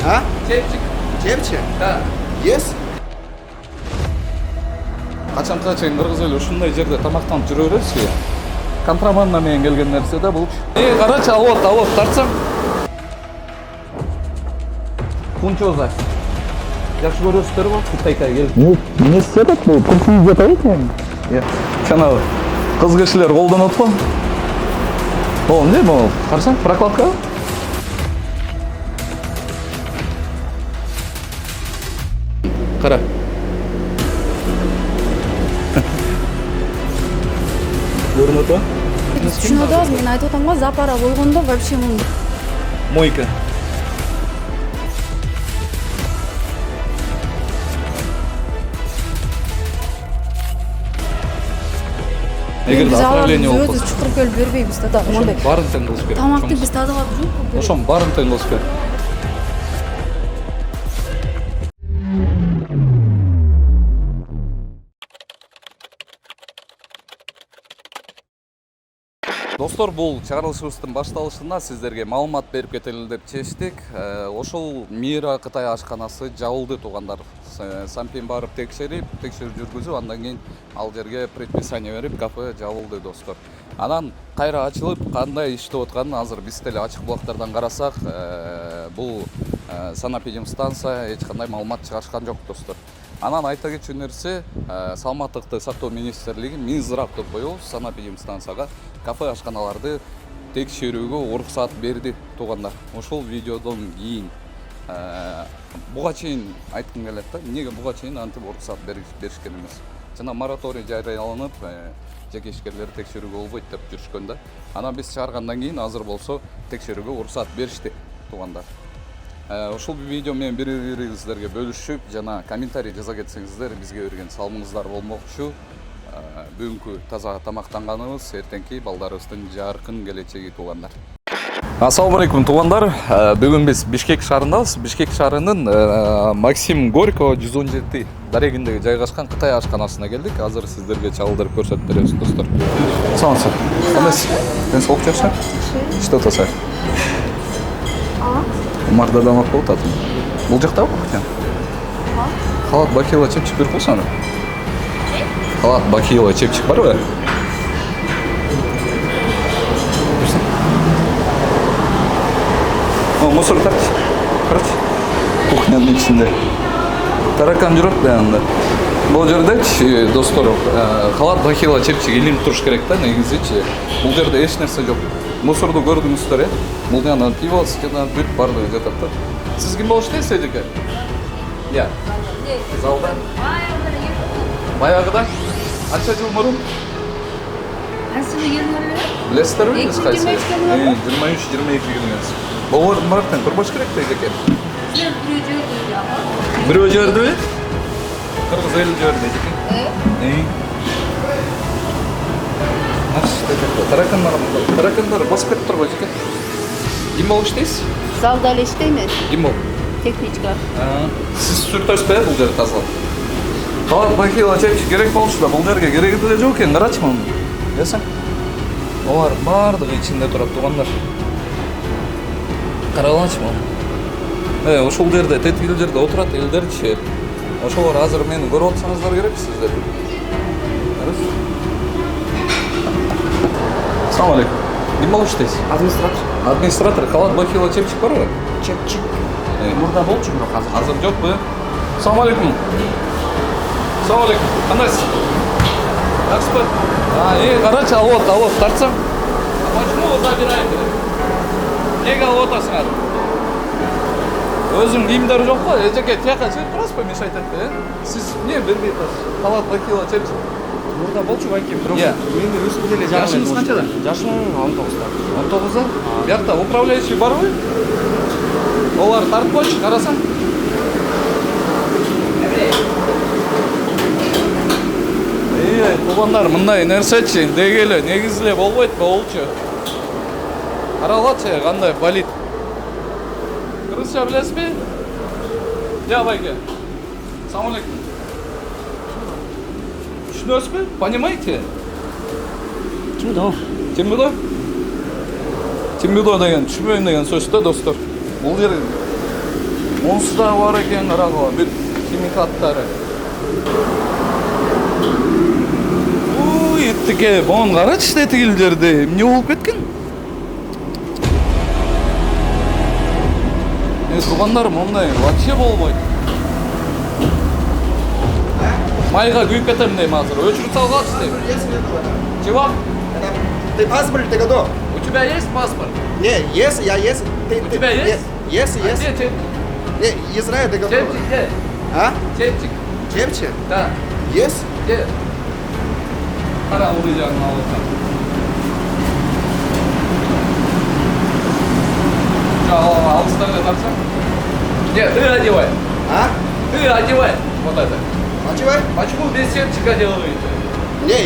А? Чепчик. Чепчик? Да. Yes? Качанга чейин кыргыз эле ушундай жерде тамактанып жүрө бересизби? Контрабанда менен келген нерсе да булчу. Карачы, алып тартсаң. Пунчоза. Жакшы көрөсүздөрбү? Кытайга келип. Не істедік бұл? Күрсін деп айтайын? Жанагы кыз кишилер колдонот го. О, эмне бул? Карасаң, прокладка. Кара. Көрүнөт ба? Түшүнүп атабыз, мен айтып атам го, запара болгондо вообще муну. Мойка. Эгер отравление болуп өзү чукур келип бербейбиз да, мондай. Барын тең кылыш керек. Тамакты биз тазалап жүрөбүз. Ошон барын тең кылыш керек. Достор, бул чыгарылышыбыздын башталышында сиздерге маалымат берип кетели деп чечтик. Ошол Мира Кытай ашканасы жабылды, туугандар. Сампин барып текшерип жүргүзүп, андан кийин ал жерге предписание берип, кафе жабылды, достор. Анан кайра ачылып, кандай иштеп атканын азыр биз деле ачык булактардан карасак, бул санэпидемстанция эч кандай маалымат чыгарышкан жок, достор. Анан айта кетчү нерсе, саламаттыкты сактоо министрлиги Минздрав деп коебуз санэпидемстанцияга кафе ашканаларды текшерүүгө уруксат берди, туугандар. Ошол видеодон кийин буга чейин айткым келет да, эмнеге буга чейин антип уруксат беришкен эмес. Жана мораторий жарыяланып, жеке ишкерлер текшерүүгө болбойт деп жүрүшкөн да. Анан биз чыгаргандан кийин азыр болсо текшерүүгө уруксат беришти, туугандар. Ушул видео менен бири-бирибиздерге бөлүшүп, жана комментарий жаза кетсеңиздер, бизге берген салымыңыздар болмокчу. Бүгүнкү таза тамактанганыбыз, эртеңки балдарыбыздын жаркын келечеги, туугандар. Ассаламу алейкум, туугандар. Бүгүн биз Бишкек шаарындабыз. Бишкек шаарынын Максим Горького 117 дарегиндеги жайгашкан Кытай ашканасына келдик. Азыр сиздерге чагылдырып көрсөтүп беребиз, достор. Саламатсызбы? Кандайсыз? Денсаулык жакшы? Иштеп атасыз? Марда дамак болуп атат. Бул жакта окуп халат бакила чепчик берип койсоң. Халат бакила чепчик барбы? О, мусор тарт. Карачы. Кухнянын ичинде. Таракан жүрөт да анда. Бул жердечи, достор, халат бакила чепчик илинип туруш керек да, негизичи. Бул жерде эч нерсе жок. Мусорду көрдүңүздөр, Бул жана пиво, жана бүт бардыгы жатат да. Сиз ким болуш дейсиз, эжеке? Залда? Баягыда? Канча жыл мурун? Кайсы келдиңер? Билесиздерби биз кайсы? 23-22 келгенбиз. Болордун барактан көрбөш керек да, эжеке. Бирөө жибердиби? Кыргыз эли жиберди, эжеке. Таракандар басып кетип турбайбы, эжеке? Ким болуш дейсиз? Залда эле иштейм. Ким бол? Техничка. Сиз сүртөсүзбү бул жерди тазалап? Халат бакила чепчик керек болчу да, бул жерге кереги деле жок экен, карачы муну. Эсең? Олар бардыгы ичинде турат, туугандар. Карагылачы муну. Ошол жерде, тетигил жерде отурат элдерчи. Ошолор азыр мени көрүп атсаңыздар керек сиздер. Assalamu alaikum. Ким болуш дейсиз? Администратор. Администратор, халат бакила чепчик барбы? Чепчик. Мурда болчу, бирок Азыр жокпу? Assalamu alaikum. Assalamu alaikum. Кандайсыз? Жакшысызбы? Карачы, алып тартсаң. Почему вы забираете? Неге алып атасыңар? Өзүң кийимдери жокпу? Эжеке, тияка чыгып турасызбы, мешать этпей, Сиз эмне бербей атасыз? Халат бакила чепчик. Мурда болчу байкем, бирок менин өзүм деле Жашыңыз канчада? Жашым 19да. 19да? Биякта управляющий барбы? Олар тартып койчу, карасаң. Туугандар, мындай нерсечи деги эле негизи эле болбойт болчу. Карагылачы, кандай болит. Кыргызча билесизби? Байке. Assalamu alaikum. Түшүнөсүзбү? Понимаете? Тимбудо? Тимбудо деген түшүнбөйм деген сөз да, достор. Бул жер Онсuz da бар екен қарағы, бір химикаттары. Ой, еттіке, бұған қарашы тетігілдерді. Не болып кеткен? Туғандарым ондай вообще болмайды. Майға күйіп кетем дейм азыр. Өчіріп салғатшы дейм. Чего? Ты паспорт, ты готов? У тебя есть паспорт? Не, есть, я есть. У тебя есть? Есть, А есть. где чепчик? Не, Израиль, ты готов? Чепчик где? А? Чепчик. Чепче? Да. Есть? Где? Қара ұлы жағын алып. Алыстарға тарсаң. Где? Ты одевай. А? Ты одевай. Вот это. Одевай? Почему без чепчика делаете? Не,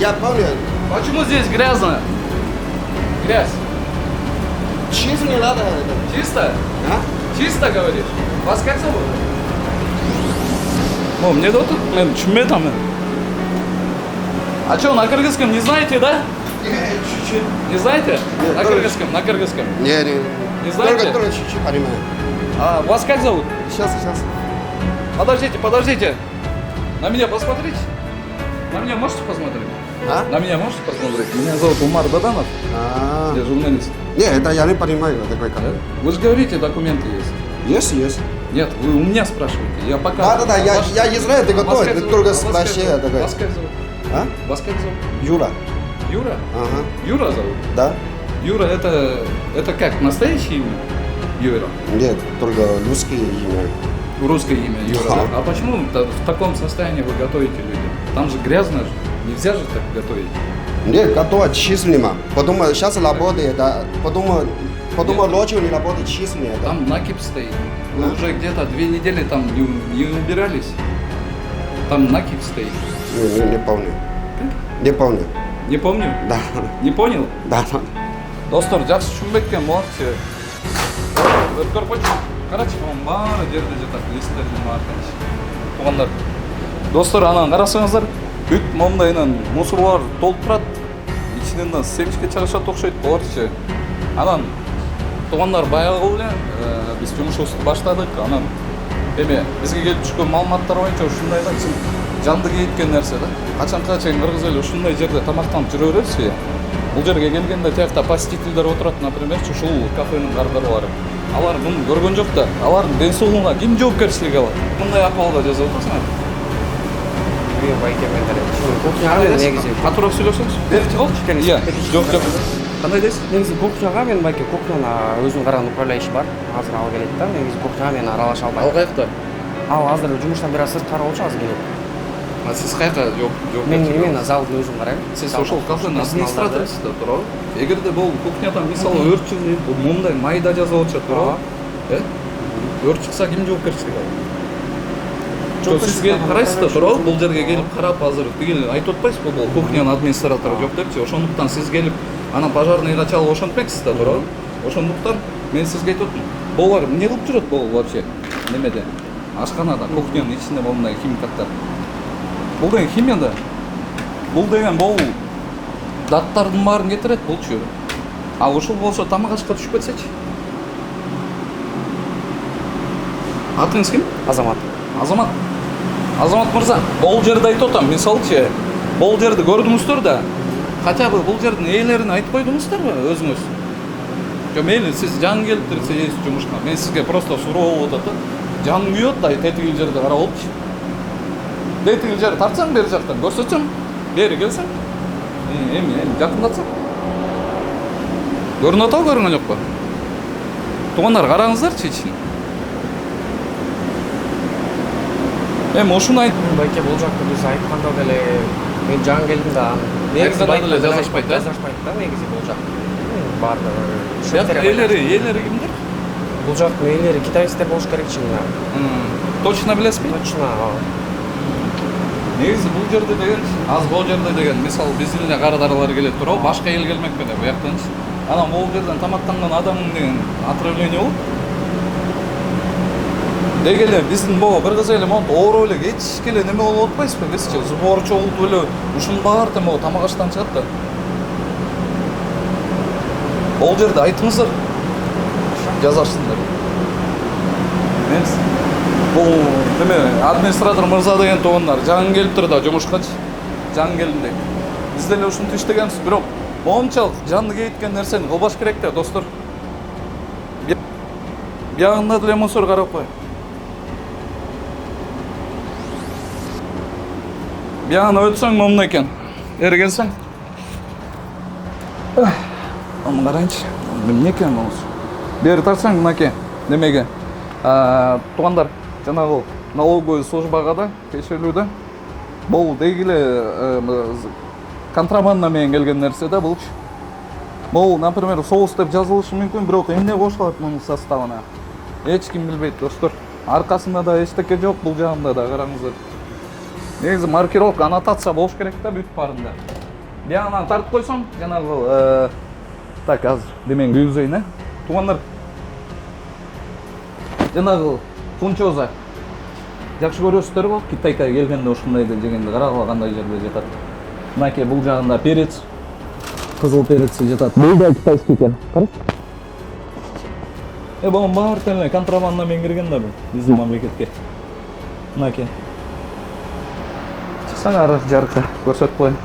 я помню. Почему здесь грязно? Грязь. Чисто не надо это. Чисто? А? Чисто говоришь? Вас как зовут? О, мне тут, чумета. А что, на кыргызском не знаете, да? Чуть-чуть. Не знаете? Нет, На тоже кыргызском, на кыргызском. Не знаете? Только чуть-чуть понимаю. А вас как зовут? Сейчас. Подождите. На меня посмотрите. На меня можете посмотреть? А? На меня можете посмотреть? Меня зовут Умар Даданов. Я журналист. Не, это я не понимаю, такой как. Да? Вы же говорите, документы есть. Есть. Нет, вы у меня спрашиваете. Я пока. Да, я Израиль, ты готов? Ты только спрашивай такой. Вас как зовут? А? Вас как зовут? Юра. Юра? Ага. Юра зовут? Да? Юра, это как, настоящее имя? Юра? Нет, только русские имя. Русское имя Юра. Да. А почему в таком состоянии вы готовите людям? Там же грязно же. Нельзя же так готовить. Нет, готово численно. Потом сейчас работает, да. Потом ночью не работает численно. Да. Там накипь стоит. Вы Да. уже где-то 2 недели там не убирались. Там накипь стоит. Не помню. Не помню. Не помню? Да. Не понял? Да. Достар, жақсы түсінбеккен болақшы. Қарачы, бары жерде жатақ, естердің артыншы. Туғандар. Достар, анан қарасаңыздар, бүт момдайынан мусорлар толып тұрады. Içinden семішке чағышат оқшайды боларшы. Анан, туғандар баяғы біле, біз жұмыс баштадық. Анан, бізге келіп түшкен малыматтар бойынша ушундай да жанды кейткен нәрсе да. Қачанға чейин қырғыз елі ушундай жерде тамақтанып жүрө берсі. Бұл жерге келгенде тияқта посетительдер отырады, например, ушул кафенің қарқаралары. Алар бұны көрген жоқ та, алардың денсаулығына кім жауапкершілік алады? Мындай ахуалда жазып отырсың. Кухняға негізі. Қатырақ сөйлесеңіз? Беріп қалшы? Иә. Жоқ. Қандай дейсіз? Негізі кухняға мен байке кухняны өзінің қараған управляющий бар. Азыр ала келеді да, негізі кухняға мен аралаша алмаймын. Ал қаяқта? Ал азыр жұмыстан бері сыртқары болчу азыр келеді. А сіз қаяққа жоқ? Мен именно залдың өзім қараймын. Сіз ошол кафенің администраторысыз да турабы? Эгерде бул кухнядан мисалы өрт чыкты, мындай майда жазып атышат турабы? Өрт чыкса ким жоопкерчилик алат? Сиз келип карайсыз да турабы? Бул жерге келип карап азыр тигил айтып атпайсызбы бул кухнянын администратору жок депчи? Ошондуктан сиз келип анан пожарныйга чалып ошентпексиз да турабы? Ошондуктан мен сизге айтып атам. Булар эмне кылып жүрөт бул вообще? Немеде? Ашканада, кухнянын ичинде мындай химикаттар. Бул деген химия да. Бул деген бул даттардын баарын кетирет болчу. А ушул болсо тамак ашка түшүп кетсечи? Атыңыз ким? Азамат. Азамат. Азамат мырза, бул жерде айтып атам, мисалчы, бул жерди көрдүңүздөр да, хотя бы бул жердин ээлерин айтып койдуңуздарбы өзүңүз? Жо мейли, сиз жаңы келип турсуңуз жумушка. Мен сизге просто суроо болуп атат да. Жаңы күйөт да, тетигил жерде карап алчы. Тетигил жер тартсаң бери жактан, көрсөтсөм, бери келсең. Эми жакындатсаң. Көрүнүп атабы, көрүнгөн жокпу? Тугандар, караңыздарчы ичин. Эми ушуну айт. Байке бул жакта биз айтканда деле мен жаңы келдим да. Айтканда деле жазышпайт да? Жазышпайт да, негизи бул жак. Бардыгы. Ээлери кимдер? Бул жактын ээлери китайцтер болуш керек чынында. Точно билесизби? Точно. Негизи бул жерде деген, аз бул жерде деген, мисалы биздин эле карадаралар келет турабы, башка эл келмек беле буяктанчы. Анан бул жерден тамактанган адамдын деген отравление болуп. Деги эле биздин могу бир кыз эле монтип ооруп эле кетишке эле неме болуп атпайсызбы, бизчи сбор чогултуп эле ушунун баары могу тамак аштан чыгат да. Бул жерде айтыңыздар. Жазарсыңдар. эмес. Бул неме администратор мырза деген туугандар жаңы келиптир да жумушкачы. Жаңы келдим дейт. Биз деле ушинтип иштегенбиз, бирок моунчалык жанды кейиткен нерсени кылбаш керек да, достор. Биягында деле мусор карап кой. Биягына өтсөң момун экен. Ери келсең. Оны карайынчы. Эмне экен мусор? Бери тартсаң мынакей. Немеге? Туугандар, жанагы налоговый службага да текшерүүдө. Бул дегиле контрабанда менен келген нерсе да булчу. Бул, например, соус деп жазылышы мүмкүн, бирок эмне кошулат мунун составына? Эч ким билбейт, достор. Аркасында да эчтеке жок, бул жагында да караңыздар. Негизи маркировка, аннотация болуш керек да бүт баарында. Биягынан тартып койсоң, жанагы так, азыр демен күйгүзөйүн, Туугандар. Жанагы фунчоза. Жакшы көрөсүздөр го, Китайга келгенде ушундайды жегенде карагыла кандай жерде жатат. Мынакей бул жагында перец, кызыл перец жатат. Бул да китайский экен. Карачы. Бул баары тең контрабанда менен кирген да бул биздин мамлекетке. Мынакей. Саңар жаркы көрсөтүп коеюн.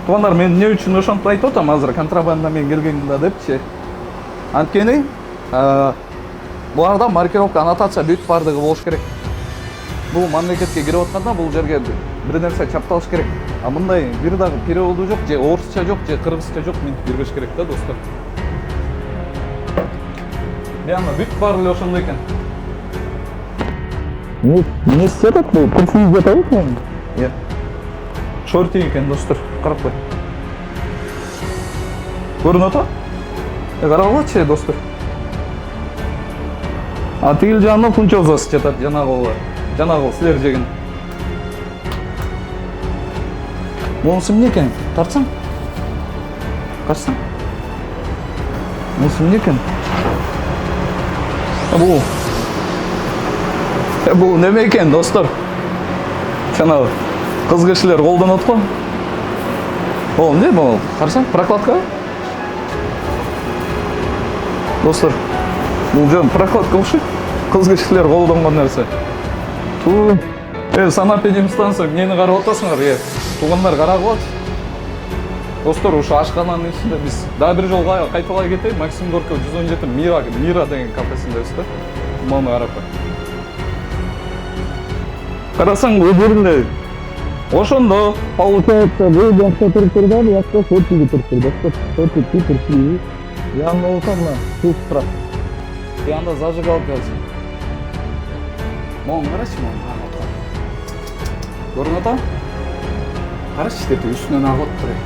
Туугандар, мен эмне үчүн ошентип айтып атам азыр контрабанда менен келген да депчи. Анткени буларда маркировка, аннотация бүт баардыгы болуш керек. Бул мамлекетке кирип атканда бул жерге бир нерсе чапталыш керек. А мындай бир дагы переводу жок, же орусча жок, же кыргызча жок, мен кирбеш керек да, достор. Бияна бүт баары эле ошондой экен. Не сетат бул? Курсуңуз жатабы экен? Иә. Шорти екен, достор, қарап қой. Көрініп отыр? Қарап алшы, достор. Тигил жағында фунчозасы жатат, жанағы сілер жеген. Монысы не екен? Тартсаң? Қашсаң? Монысы не екен? Бұл неме екен, достор? Жанағы кыз кишилер колдонот го. Ол эмне бул? Карасаң, прокладка. Достор, бул жөн прокладка болушу. Кыз кишилер колдонгон нерсе. Туу. Санэпидемстанция эмнени карап атасыңар? Туугандар карап атат. Достор, ушу ашкананын ичинде биз дагы бир жол кайталай кетейин. Максим Горький 117 Мира деген кафесиндебиз да. Муну карап кой. Карасаң, бул жеринде ошондо Получается, вы бияқта туруп турду, бияқта сотиге туруп турду. Сотиги турчу. Yanında olsa mı? Çok sıra. Bir anda zajıgalıp gelsin. Moğun karaç mı? Görün ata? Karaç dedi, üstünden ağıt duruyor.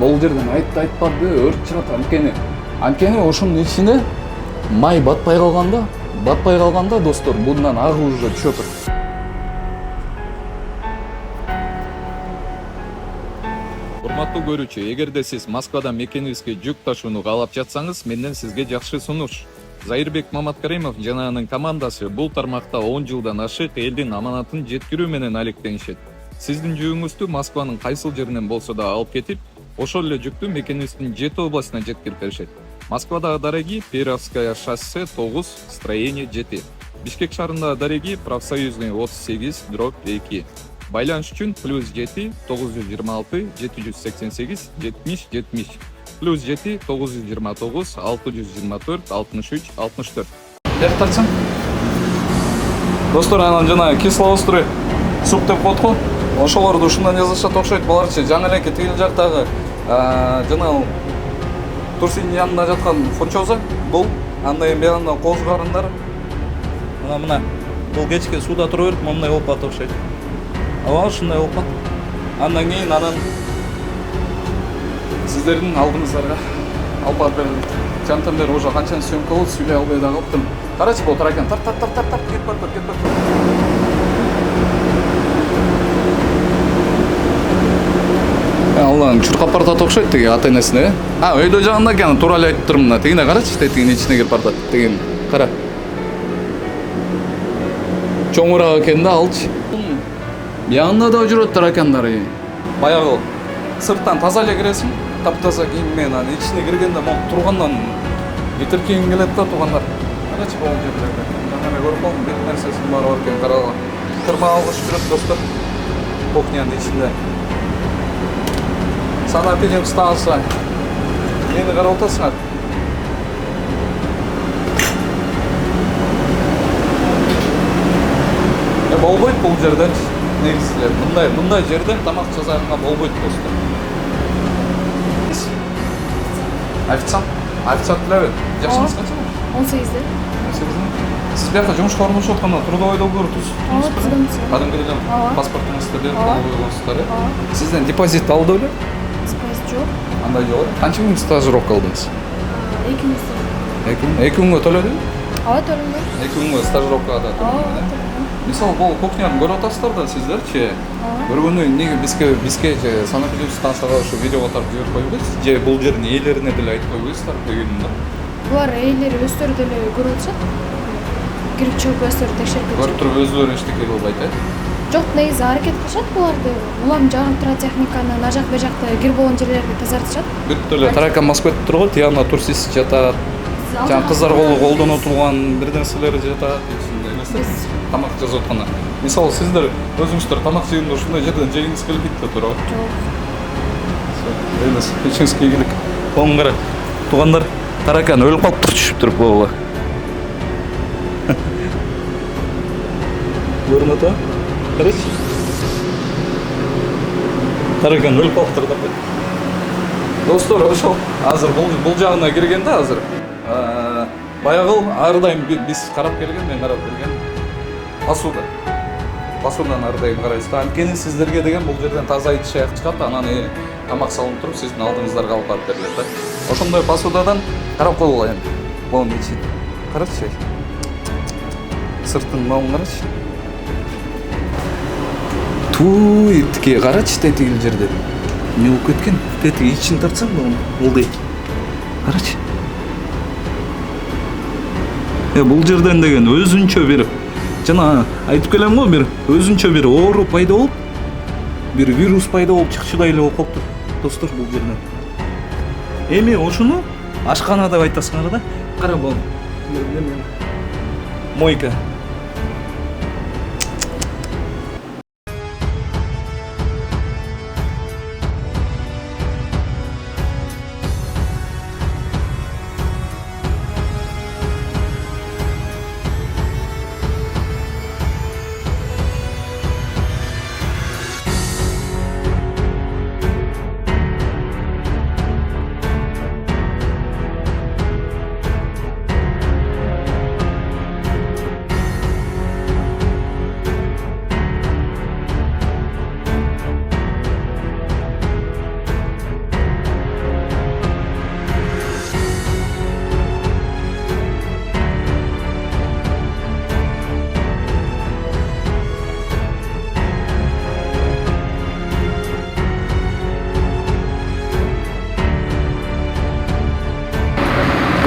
Bol жерден айтпады, өрт чыгат. Анткени ошонун ичине май батпай калганда, достор, bundan агы уже түшөт. Урматтуу көрүүчү, эгерде сиз Москвадан мекенибизге жүк ташууну каалап жатсаңыз, менден сизге жакшы сунуш. Зайырбек Маматкаримов жана анын командасы бул тармакта 10 жылдан ашык элдин аманатын жеткирүү менен алектенишет. Сиздин жүгүңүздү Москванын кайсыл жеринен болсо да алып кетип, ошол эле жүктү мекенибиздин 7 областына жеткирип беришет. Москвадагы дареги Перовская шоссе 9, строение 7. Бишкек шаарындагы дареги Профсоюзный 38/2. Байланыш үчүн +7 926 788 70 70 +7 929 624 63 64. Бер тартсаң. Достор, анан жана кислоострый суп деп коет го. Ошолорду ушундан жазышат окшойт баларчы. Жаңы элеке тигил жактагы жана Турсинин янында жаткан фунчоза бул. Андай бияна козгарындар. Мына бул кечке сууда тура берип, мондай болуп калат окшойт. Ава ушундай болуп калат. Андан кийин анан сиздердин алдыңыздарга алып барып бердим. Жантамдар уже канча съемка болду, сүйлөй албай да калыптым. Карачы бул турар экен. Тарт кетип барып. Аллаң чуркап бартат окшойт тиги ата энесине. Өйдө жагында экен, туура эле айтып турмун мына. Тигине карачы, тетигинин ичине кирип бартат. Тигин кара. Чоңураак экен да алчы. Янында да жүрөт таракандар. Баягы сырттан таза эле киресиң, таптаза кийим менен анын ичине киргенде монтип тургандан бетиркең келет да туугандар. Карачы бул жерде. эме көрүп калдым, бет нерсесин баары бар экен, карагыла. Тырма алгыш керек достор. Кухнянын ичинде. Санапилим станция. Мени карап атасыңар. Болбойт бул жерден негизинен. Мындай жерден тамак жасаганга болбойт достор. Официант эле. Жашыңыз канча? 18-де. Сиз бияка жумушка орношуп атканда трудовой договор Ооба, түзгөнбүз. кадимки эле Ооба. паспортуңузду берип Ооба. койгонсуздар, э? Ооба. Сизден депозит алды беле? Спайс жок. Андай жок. Канча миң стажировка кылдыңыз? 2 миң. 2 миңге төлөдүңү? Ооба, төлөндүр. 2 миңге стажировкага да Ооба, төлөдүң. төлөндүр. Мисалы бул кухняны көрүп атасыздар да сиздерчи? Көргөнү эмнеге бизге же санапилим станцияга ушу видеого тартып жиберип койбойсуз? Же бул жердин ээлерине деле айтып койбойсуздар дегеним да. Булар эйлери өздөрү деле көрүп атышат. Кирип чыгып өздөрү текшерип Көрүп туруп өздөрү эчтеке кылбайт, э? Жок, негизи аракет кылышат буларды. Улам жагып турат техниканы, нажак бежакта кир болгон жерлерди тазартышат. Бүттү эле таракан басып кетип тургу, тияна турсис жатат. Жана кыздар колдоно турган бир нерселери жатат. Биз Тамак жасап атканда. Мисалы сиздер өзүңүздөр тамак жегенде ушундай жерден жегиңиз келбейт да туурабы? жок. Элес, ичиңизге ийгилик. Оң кара. Туугандар, таракан өлүп калыптыр түшүптүр буга. Көрүнүп атабы? Карачы. Таракан өлүп калыптыр да. Достор, ошол азыр бул жагына киргенде азыр баягы ар дайым биз карап келген, мен карап келген посуда. Посудан ар дайым карайсыз. Анткени сиздерге деген бул жерден таза ич аяк чыгат, анан тамак салынып туруп сиздин алдыңыздарга алып барып берилет да. Ошондой посудадан карап койгула эми. Монун ичин. Карачы. Сыртын малын карачы. Туй, тике карачы тетигил жерде. Не болуп кеткен? Тетиги ичин тартсаң болдой. Карачы. Бул жерден деген өзүнчө бир жана айтып келем го, бир өзүнчө бир оору пайда болуп, бир вирус пайда болуп чыкчудай эле болуп калыптыр достор бул жерден. Эми ошону ашкана деп айтасыңар да. Кара бул. Мойка.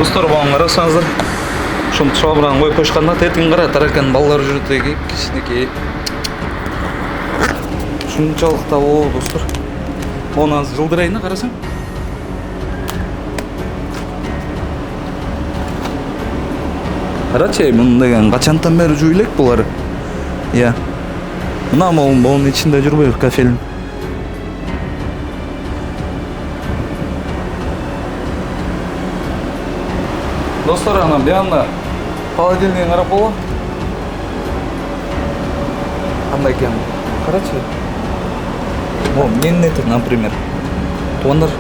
Достор, бағын қарасаңыздар, шуны шабырағын қойып қойышқанда, тетігін қара, таракан балалар жүрді екен, кішінекей. Шунчалықта ол, достор. Оны аз жылдырайына қарасаң. Қарачай, мұны деген қачантан бері жуйлек бұлары. Иә. Мына молын ішінде жүрбей кафелін. Достар, анам бияқында холодильник қарап болу. Қандай екен? Қарачы. О, мен нетір, например. Туғандар.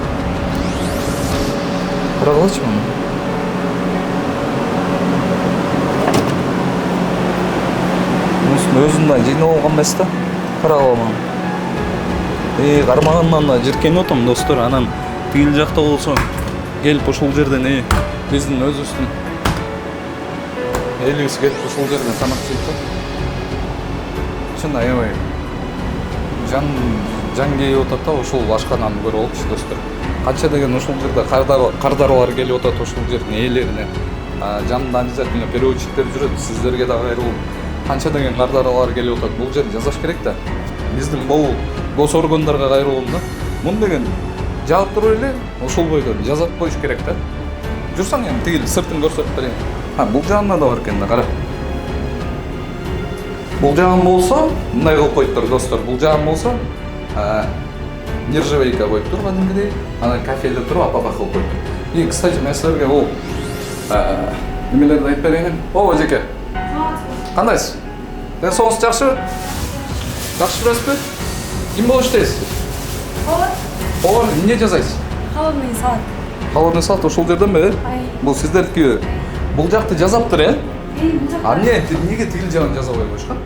Қарағылачы мұны. Өзінде жеңі болған бәсті. Қарағыла мұны. Қармағаннан да жеркен отым, достар. Анан тегіл жақта болсын. Келіп ұшыл жерден, біздің өз үстін еліміз келіп ұшыл жерден тамақ жейді. Шын аямай жан кейіп отатта ұшыл ашқананы көріп олықшы, достар. Қанша деген ұшыл жерде қардарлар келіп отат ұшыл жердің елеріне. Жанында обязательно переводчиктер жүреді, сіздерге да қайрылып. Қанша деген қардарлар келіп отат, бұл жерді жазаш керек та. Біздің бұл госоргандарға қайрылуында. Мұн деген жауап тұру еле, ұшыл бойдан жазат қойыш керек та. Жүрсаң енді тегіл сыртын көрсетіп берейін. Бұл жағында да бар екен да, қара. Бул жагым болсо, мындай кылып коюптур достор. Бул жагым болсо, нержавейка коюп туруп кадимкидей, анан кафеде туруп апа кылып коюптур. И, кстати, мен силерге бул немелерди айтып берейин. О, эжеке. Кандайсыз? Ден соңуз жакшыбы? Жакшы жүрөсүзбү? Ким болуп иштейсиз? Повар, эмне жасайсыз? Холодный салат. Холодный салат ошол жерденби? Бул сиздердики. Бул жакты жазаптыр, А эмне неге тигил жагын жазабай коюшкан?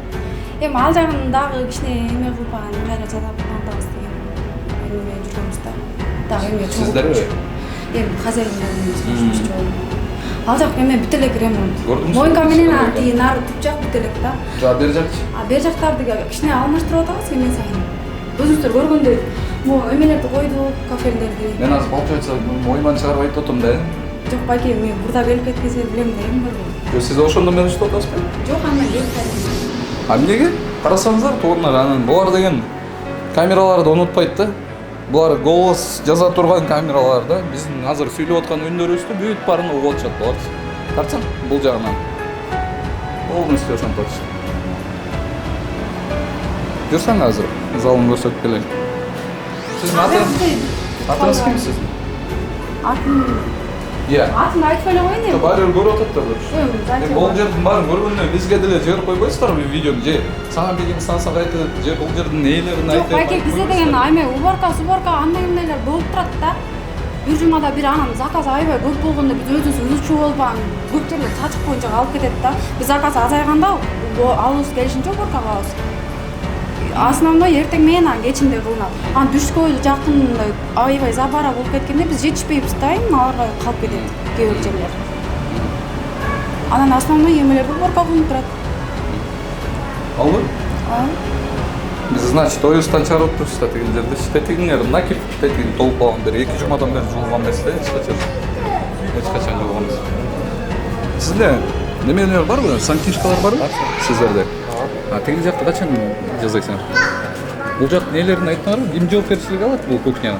Эми ал жагын дагы кичине эме кылып кайра жазап калдыбыз деген эме жүргөнбүз да. Дагы эме Сиздерби? Эми хозяин ал жак эме бүт элек ремонт. Көрдүңүзбү? Моюнка менен тиги нары түп жак бүт элек да. Бер жакчы. Бер жактарды кичине алмаштырып атабыз эмен сайын. Өзүңүздөр көргөндөй могу эмелерди койдук, кафелерди. Мен азыр получается моюман чыгарып айтып атам да. Жок, байке, мен бурда келип кеткенсе билем да, эми көрбөйм. Сиз ошондо менен иштеп атасызбы? Жок, анда келип кеттим. Эмнеге? Карасаңыздар, туугандар анан булар деген камераларды унутпайт да. Булар голос жаза турган камералар да. Биздин азыр сүйлөп аткан үндөрүбүздү бүт баарын угуп атышат булар. Карчы бул жагынан. Полностью ошентип атышат. Жүрсөң азыр залын көрсөтүп келейин. Сиздин атыңыз ким сиздин? Атым Атымды айтып эле коеюн эми. Баары көрүп атат да. Бул жердин баарын көргөндөн бизге деле жиберип койбойсуздарбы видеону же сага биздин станцияга айтып же бул жердин ээлерин айтып. Жок, байке, бизде деген эме уборка, андай эмнелер болуп турат да. Бир жумада бир анан заказ аябай көп болгондо биз өзүбүз чогулуп көп жерде сачык боюнча алып кетет да. Биз заказ азайганда алыбыз келишинче уборка кылабыз. Основной эртең менен анан кечинде кылынат. Анан түшкө жакын аябай забара болуп кеткенде биз жетишпейбиз да, аларга калып кетет кээ бир жерлер. Анан основной эмелер уборка кылынып турат. Албы? Биз, значит, оюздан чыгарып атпызбыз да тигил жерде. Тетигиңер накип тетигин толуп калган бери 2 жумадан бери жуулган эмес да, эч качан жуулган эмес. Сизде немелер барбы? Сантишкалар барбы? Сиздерде? Тигил жакты качан жасайсыңар? Бул жак нелерин айттыңарбы? Ким жоопкерчилик алат бул кухняга?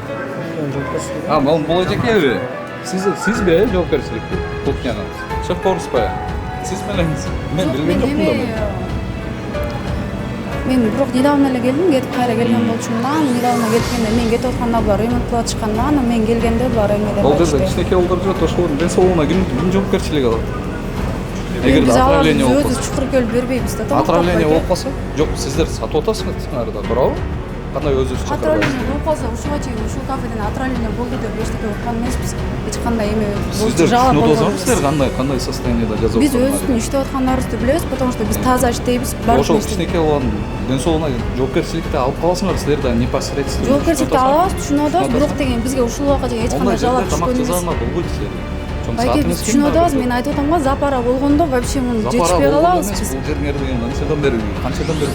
Бул эжекеби? Сизби жоопкерчилик кухняга? Шеф-поварсызбы? Сиз мененсиз? Мен билген жокмун да. Мен бирок недавно эле келдим, кетип кайра келген болчумун. Недавно кеткенде мен кетип атканда булар ремонт кылып атышканда, анан мен келгенде булар эмелер. Бул жерде кичинекей балдар жүрөт, ошолордун ден соолугуна ким жоопкерчилик алат? Эгерде отравление болуп калса, чукур келип бербейбиз да. Отравление болуп калса, жок, сиздер сатып атасыңар да, туурабы? Кандай өзүбүз чакырбайбыз? Отравление болуп калса, ушуга чейин ушул кафеден отравление болду деп эчтеке уккан эмеспиз. Эч кандай эме Сиздер түшүнүп атасыңарбы, сиздер кандай состояниеда жазып Биз өзүбүздүн иштеп аткандарыбызды билебиз, потому что биз таза иштейбиз. Ошол кичинекей баланын ден соолугуна жоопкерчиликти алып каласыңар, силер да непосредственно. Жоопкерчиликти алабыз, түшүнүп атабыз, бирок деген бизге ушул убакка чейин эч кандай жалап түшкөн эмес. Байке, биз түшүнүп атабыз, мен айтып атам го, запара болгондо вообще муну жетишпей калабыз биз. Бул жерңер деген канчадан бери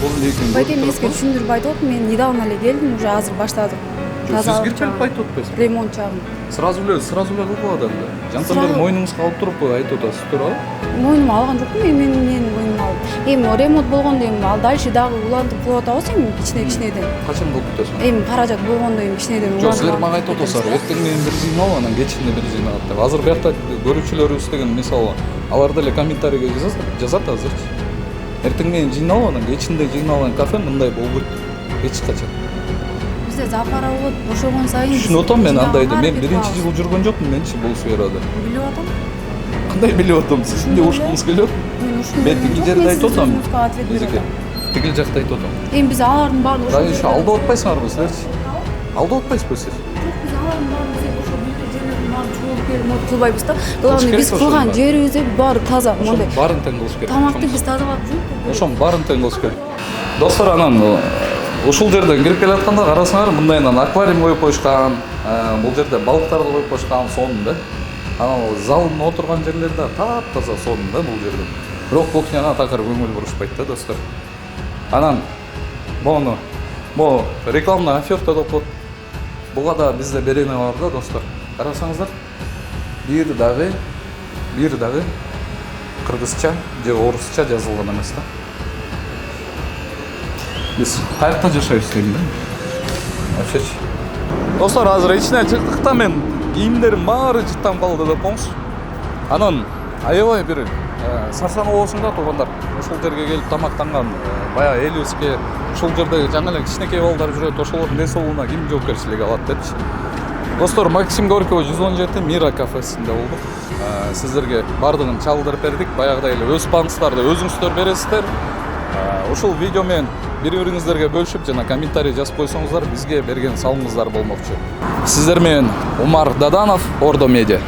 болду экенин. Байке, мен сизге түшүндүрүп айтып атам, мен недавно эле келдим, уже азыр баштадык. Сиз кирпелип айтып атпайсызбы? Ремонт жагын. Сразу эле кылып атат да. Жантан бери мойнуңузга алып туруп айтып атасыз, туурабы? Мойнума алган жокмун, менин мойнума алып. Эми ремонт болгондо эми ал дальше дагы улантып кылып атабыз эми кичинеден. Качан кылып бүтөсүң? Эми каражат болгондо эми кичинеден Жок, силер мага айтып атасыздар, эртең менен бир жыйнап, анан кечинде бир жыйнап деп. Азыр биякта көрүүчүлөрүбүз деген мисалы алар деле комментарийге жазат азырчы. Эртең менен жыйнап, анан кечинде жыйналган кафе мындай болбойт. Эч качан. Бизде запара болот, бошогон сайын. Түшүнүп атам мен андайды. Мен биринчи жыл жүргөн жокмун, менчи бул сферада. Билип атам. Кандай билип атам? Сиз эмне ушкуңуз келет? Мен тигил жерде айтып атам. Тигил жакта айтып атам. Эми биз алардын баарын ошол жерде алдап атпайсыңарбы силерчи? Алдап атпайсызбы сиз? Жок, биз алардын баарын ошол бүт жерлердин баарын чогулуп келип мот кылбайбыз да. Главное биз кылган жерибиз баары таза. Ошонун баарын тең кылыш керек. Тамакты биз тазалап жүрүп. Ошонун баарын тең кылыш керек. Достор, анан ушул жерден кирип келатканда карасаңар, мындайынан аквариум коюп коюшкан, бул жерде балыктарды коюп коюшкан сонун да. Анан залдын отурган жерлери да таптаза сонун да бул жерде. Бирок кухняга такыр көңүл бурушпайт да, достор. Анан бул рекламный оферта деп коет. Буга да бизде берене бар да, достор. Карасаңыздар, бир дагы кыргызча же орусча жазылган эмес да. Биз каякта жашайбыз дейм да. Вообще. Достор, азыр ичине чыктык да, мен кийимдерим баары жыттан калды деп коңуз. Анан аябай бир сарсан оозунда туугандар ушул жерге келип тамактанган баягы элибизге ушул жерде жаңы эле кичинекей балдар жүрөт, ошолордун ден соолугуна ким жоопкерчилик алат депчи. Достор, Максим Горького 117 Мира кафесинде болдук. Сиздерге бардыгын чагылдырып бердик. Баягыдай эле өз паңыңыздарды өзүңүздөр бересиздер. Ушул видео менен бири-бириңиздерге бөлүшүп жана комментарий жазып койсоңуздар бизге берген салымыңыздар болмокчу. Сиздер менен Умар Даданов, Ордо Медиа.